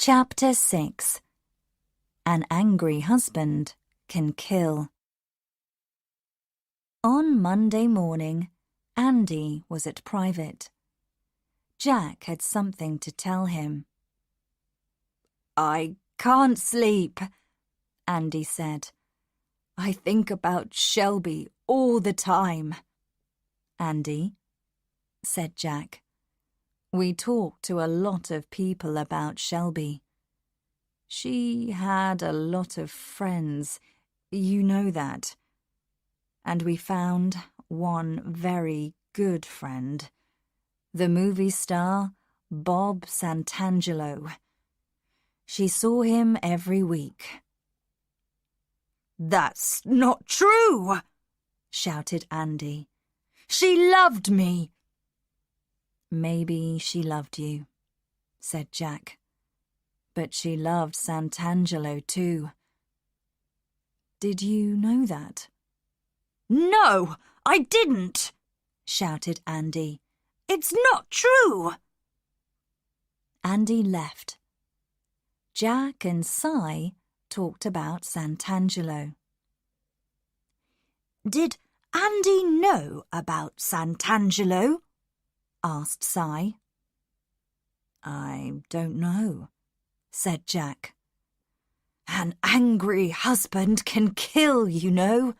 Chapter 6. An Angry Husband Can Kill. On Monday morning, Andy was at private. Jack had something to tell him. "I can't sleep," Andy said. "I think about Shelby all the time." "Andy," said Jack, "we talked to a lot of people about Shelby. She had a lot of friends, you know that. And we found one very good friend, the movie star Bob Santangelo. She saw him every week." "That's not true!" shouted Andy. "She loved me." "Maybe she loved you," said Jack. "But she loved Santangelo too. Did you know that?" "No, I didn't!" shouted Andy. "It's not true!" Andy left. Jack and Si talked about Santangelo. "Did Andy know about Santangelo?" asked Si. "I don't know," said Jack. "An angry husband can kill, you know,"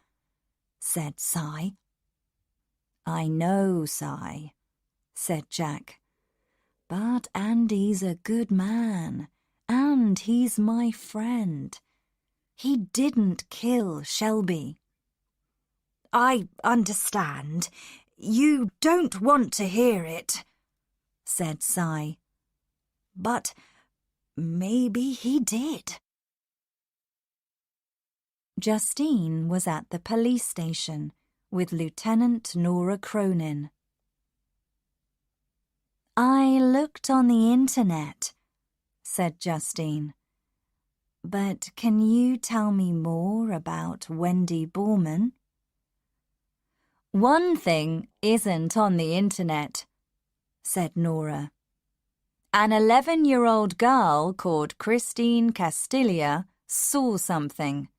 said Si. "I know, Si," said Jack. "But Andy's a good man, and he's my friend. He didn't kill Shelby." "I understand. You don't want to hear it," said Si. "But maybe he did." Justine was at the police station with Lieutenant Nora Cronin. "I looked on the internet," said Justine. "But can you tell me more about Wendy Borman?" "One thing isn't on the internet," said Nora. "An 11-year-old girl called Christine Castilla saw something.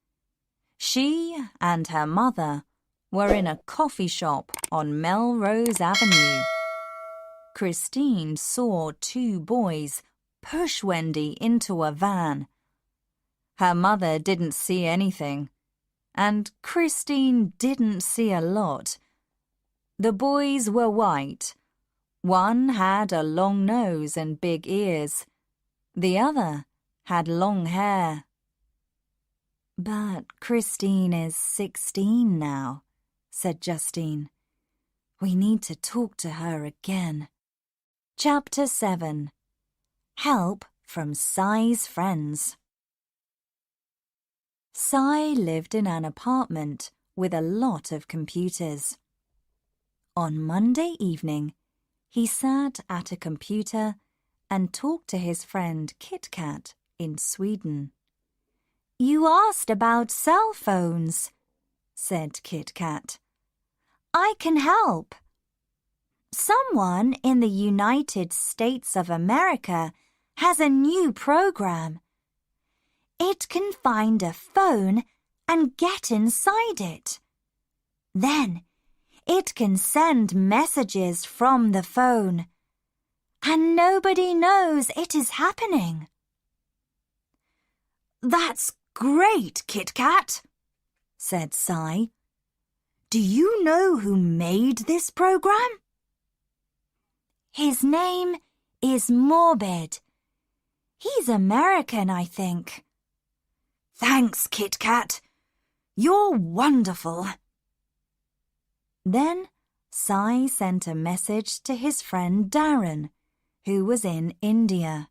She and her mother were in a coffee shop on Melrose Avenue. Christine saw two boys push Wendy into a van. Her mother didn't see anything, and Christine didn't see a lot. The boys were white. One had a long nose and big ears. The other had long hair." "But Christine is 16 now," said Justine. "We need to talk to her again." Chapter 7. Help from Si's Friends. Si lived in an apartment with a lot of computers. On Monday evening, he sat at a computer and talked to his friend Kit Kat in Sweden. "You asked about cell phones," said Kit Kat. "I can help. Someone in the United States of America has a new program. It can find a phone and get inside it. Then it can send messages from the phone, and nobody knows it is happening." "That's great, Kit Kat," said Si. "Do you know who made this program?" "His name is Morbid. He's American, I think." "Thanks, Kit Kat. You're wonderful." Then Si sent a message to his friend Darren, who was in India.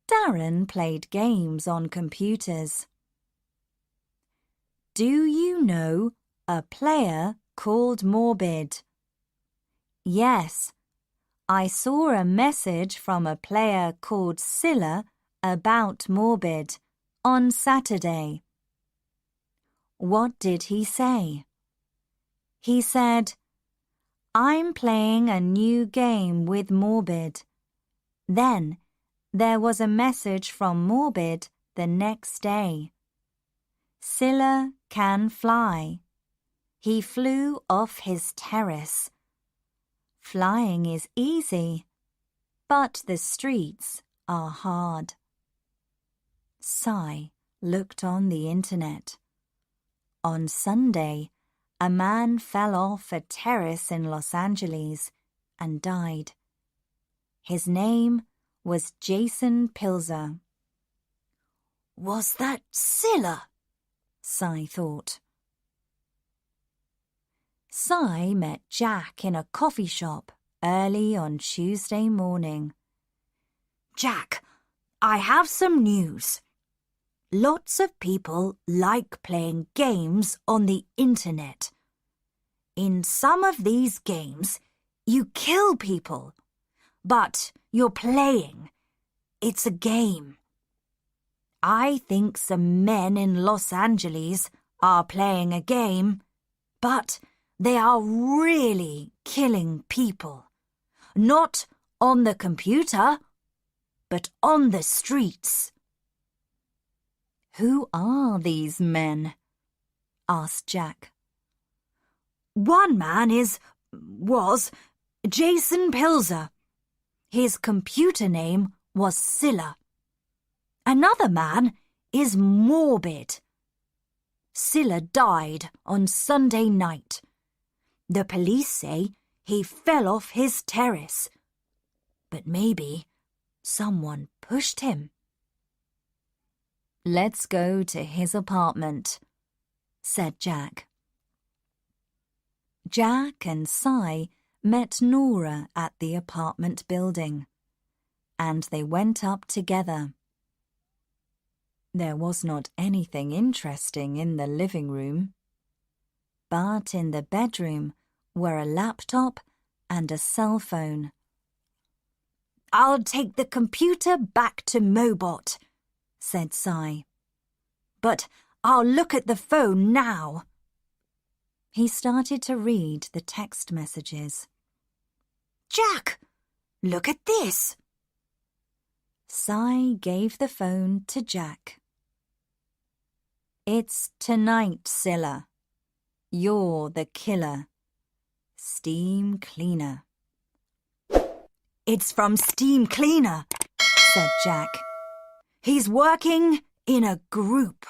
Darren played games on computers. "Do you know a player called Morbid?" "Yes. I saw a message from a player called Scylla about Morbid on Saturday." "What did he say?" "He said, 'I'm playing a new game with Morbid. Then there was a message from Morbid the next day. Scylla can fly. He flew off his terrace. Flying is easy, but the streets are hard. Cy looked on the internet. On Sunday, a man fell off a terrace in Los Angeles and died. His name was Jason Pilzer. Was that Scylla? Cy thought. Cy met Jack in a coffee shop early on Tuesday morning. Jack, I have some news. Lots of people like playing games on the internet. In some of these games, you kill people, but you're playing. It's a game. I think some men in Los Angeles are playing a game, but they are really killing people. Not on the computer, but on the streets. Who are these men? Asked Jack. One man was Jason Pilzer. His computer name was Scylla. Another man is Morbid. Scylla died on Sunday night. The police say he fell off his terrace. But maybe someone pushed him. Let's go to his apartment, said Jack. Jack and Cy met Nora at the apartment building, and they went up together. There was not anything interesting in the living room, but in the bedroom were a laptop and a cell phone. I'll take the computer back to Mobot, said Cy. But I'll look at the phone now. He started to read the text messages. Jack, look at this. Cy gave the phone to Jack. It's tonight, Scylla. You're the killer. Steam Cleaner. It's from Steam Cleaner, said Jack. He's working in a group.